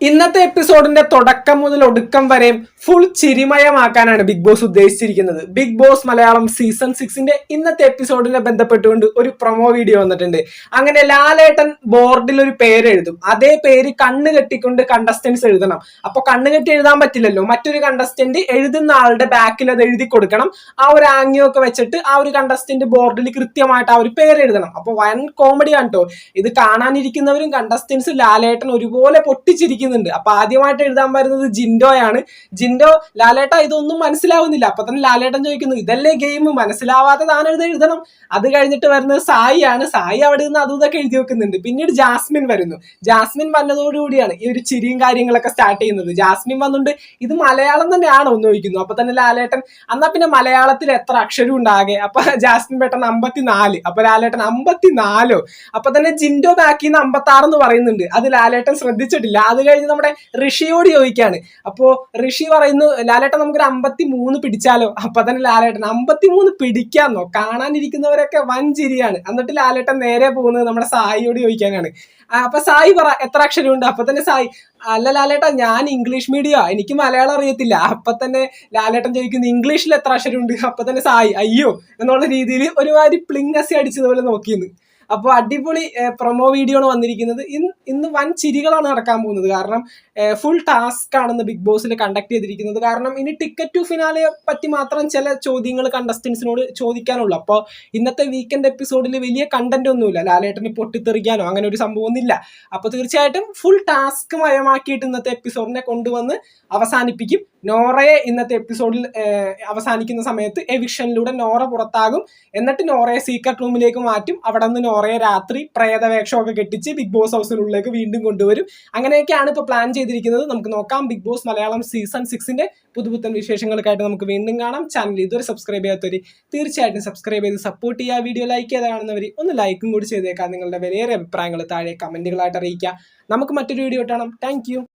ഇന്നത്തെ എപ്പിസോഡിന്റെ തുടക്കം മുതൽ ഒടുക്കം വരെയും ഫുൾ ചിരിമയമാക്കാനാണ് ബിഗ് ബോസ് ഉദ്ദേശിച്ചിരിക്കുന്നത്. ബിഗ് ബോസ് മലയാളം സീസൺ 6ന്റെ ഇന്നത്തെ എപ്പിസോഡിനെ ബന്ധപ്പെട്ടുകൊണ്ട് ഒരു പ്രൊമോ വീഡിയോ വന്നിട്ടുണ്ട്. അങ്ങനെ ലാലേട്ടൻ ബോർഡിൽ ഒരു പേര് എഴുതും. അതേ പേര് കണ്ണ് കെട്ടിക്കൊണ്ട് കണ്ടസ്റ്റൻസ് എഴുതണം. അപ്പൊ കണ്ണ് കെട്ടി എഴുതാൻ പറ്റില്ലല്ലോ. മറ്റൊരു കണ്ടസ്റ്റന്റ് എഴുതുന്ന ആളുടെ ബാക്കിൽ അത് എഴുതി കൊടുക്കണം. ആ ഒരു ആംഗ്യമൊക്കെ വെച്ചിട്ട് ആ ഒരു കണ്ടസ്റ്റന്റ് ബോർഡിൽ കൃത്യമായിട്ട് ആ ഒരു പേര് എഴുതണം. അപ്പൊ വൻ കോമഡിയാണ് കേട്ടോ ഇത്. കാണാനിരിക്കുന്നവരും കണ്ടസ്റ്റൻസ് ലാലേട്ടൻ ഒരുപോലെ പൊട്ടിച്ചിരിക്കും. അപ്പൊ ആദ്യമായിട്ട് എഴുതാൻ വരുന്നത് ജിൻഡോയാണ്. ജിൻഡോ ലാലേട്ട ഇതൊന്നും മനസ്സിലാവുന്നില്ല. അപ്പൊ തന്നെ ലാലേട്ടൻ ചോദിക്കുന്നു, ഇതല്ലേ ഗെയിം, മനസ്സിലാവാതെ താൻ എഴുതണം. അത് കഴിഞ്ഞിട്ട് വരുന്നത് സായിയാണ്. സായി അവിടെ നിന്ന് അതും ഇതൊക്കെ എഴുതി വെക്കുന്നുണ്ട്. പിന്നീട് ജാസ്മിൻ വരുന്നു. ജാസ്മിൻ വന്നതോടുകൂടിയാണ് ഈ ഒരു ചിരിയും കാര്യങ്ങളൊക്കെ സ്റ്റാർട്ട് ചെയ്യുന്നത്. ജാസ്മിൻ വന്നുകൊണ്ട് ഇത് മലയാളം തന്നെയാണോ എന്ന് ചോദിക്കുന്നു. അപ്പൊ തന്നെ ലാലേട്ടൻ എന്നാ പിന്നെ മലയാളത്തിൽ എത്ര അക്ഷരം ഉണ്ടാകെ. അപ്പൊ ജാസ്മിൻ പെട്ടെന്ന് 54. അപ്പൊ ലാലേട്ടൻ 54. അപ്പൊ തന്നെ ജിൻഡോ ബാക്കിൽ നിന്ന് 56 എന്ന് പറയുന്നുണ്ട്. അത് ലാലേട്ടൻ ശ്രദ്ധിച്ചിട്ടില്ല. അത് കഴിഞ്ഞ് നമ്മുടെ ഋഷിയോട് ചോദിക്കാണ്. അപ്പോ ഋഷി പറയുന്നു, ലാലേട്ടൻ നമുക്കൊരു 53 പിടിച്ചാലോ. അപ്പൊ തന്നെ ലാലേട്ടൻ 53 പിടിക്കാന്നോ. കാണാനിരിക്കുന്നവരൊക്കെ വൻ ചിരിയാണ്. എന്നിട്ട് ലാലേട്ടൻ നേരെ പോകുന്നത് നമ്മുടെ സായിയോട് ചോദിക്കാനാണ്. അപ്പൊ സായി പറ എത്ര അക്ഷരമുണ്ട്. അപ്പൊ തന്നെ സായി, അല്ല ലാലേട്ടൻ ഞാൻ ഇംഗ്ലീഷ് മീഡിയം, എനിക്ക് മലയാളം അറിയത്തില്ല. അപ്പൊ തന്നെ ലാലേട്ടൻ ചോദിക്കുന്നു, ഇംഗ്ലീഷിൽ എത്ര അക്ഷരമുണ്ട്. അപ്പൊ തന്നെ സായി അയ്യോ എന്നുള്ള രീതിയിൽ ഒരുമാതിരി പ്ലിങ്ങസി അടിച്ചതുപോലെ നോക്കിയെന്ന്. അപ്പോൾ അടിപൊളി പ്രൊമോ വീഡിയോ ആണ് വന്നിരിക്കുന്നത്. ഇന്ന് വൻ ചിരികളാണ് നടക്കാൻ പോകുന്നത്. കാരണം ഫുൾ ടാസ്ക് ആണെന്ന് ബിഗ് ബോസിൽ കണ്ടക്ട് ചെയ്തിരിക്കുന്നത്. കാരണം ഇനി ടിക്കറ്റ് ടു ഫിനാലെ പറ്റി മാത്രം ചില ചോദ്യങ്ങൾ കണ്ടസ്റ്റൻസിനോട് ചോദിക്കാനുള്ളൂ. അപ്പോൾ ഇന്നത്തെ വീക്കെൻഡ് എപ്പിസോഡിൽ വലിയ കണ്ടന്റ് ഒന്നുമില്ല. ലാലേട്ടന് പൊട്ടിത്തെറിക്കാനോ അങ്ങനെ ഒരു സംഭവം ഒന്നുമില്ല. അപ്പോൾ തീർച്ചയായിട്ടും ഫുൾ ടാസ്ക് മയമാക്കിയിട്ട് ഇന്നത്തെ എപ്പിസോഡിനെ കൊണ്ടുവന്ന് അവസാനിപ്പിക്കും. നോറയെ ഇന്നത്തെ എപ്പിസോഡിൽ അവസാനിക്കുന്ന സമയത്ത് എവിക്ഷനിലൂടെ നോറ പുറത്താകും. എന്നിട്ട് നോറയെ സീക്രട്ട് റൂമിലേക്ക് മാറ്റും. അവിടെ നിന്ന് നോറയെ രാത്രി പ്രേതവേഷമൊക്കെ കെട്ടിച്ച് ബിഗ് ബോസ് ഹൗസിനുള്ളിലേക്ക് വീണ്ടും കൊണ്ടുവരും. അങ്ങനെയൊക്കെയാണ് ഇപ്പോൾ പ്ലാൻ ചെയ്തിരിക്കുന്നത്. നമുക്ക് നോക്കാം. ബിഗ് ബോസ് മലയാളം സീസൺ 6ന്റെ പുതുപുത്തൻ വിശേഷങ്ങൾക്കായിട്ട് നമുക്ക് വീണ്ടും കാണാം. ചാനൽ ഇതുവരെ സബ്സ്ക്രൈബ് ചെയ്യാത്തവർ തീർച്ചയായിട്ടും സബ്സ്ക്രൈബ് ചെയ്ത് സപ്പോർട്ട് ചെയ്യുക. വീഡിയോ ലൈക്ക് ചെയ്ത് കാണുന്നവർ ഒന്ന് ലൈക്കും കൂടി ചെയ്തേക്കാം. നിങ്ങളുടെ വിലയേറെ അഭിപ്രായങ്ങൾ താഴെ കമന്റുകളായിട്ട് അറിയിക്കുക. നമുക്ക് മറ്റൊരു വീഡിയോ കാണാം. താങ്ക്